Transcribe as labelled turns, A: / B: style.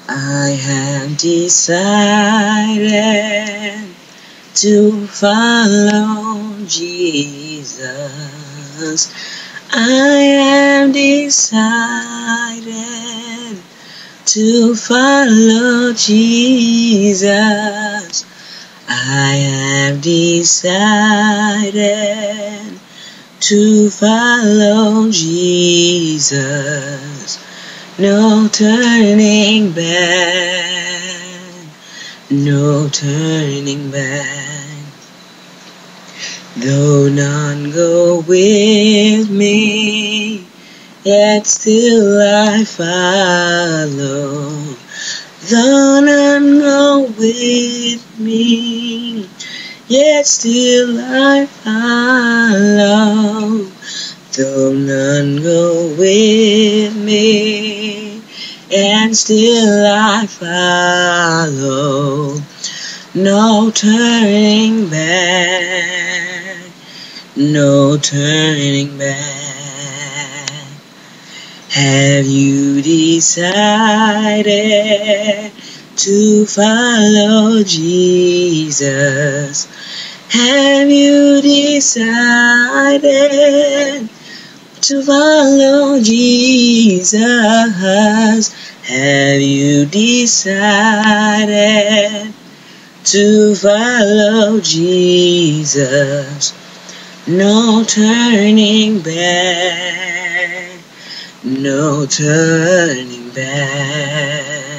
A: I have decided to follow Jesus. I have decided to follow Jesus. I have decided to follow Jesus. No turning back, no turning back. Though none go with me, yet still I follow. Though none go with me, yet still I follow. Though none go with me, and still I follow. No turning back, no turning back. Have you decided to follow Jesus? Have you decided to follow Jesus? Have you decided to follow Jesus? No turning back, no turning back.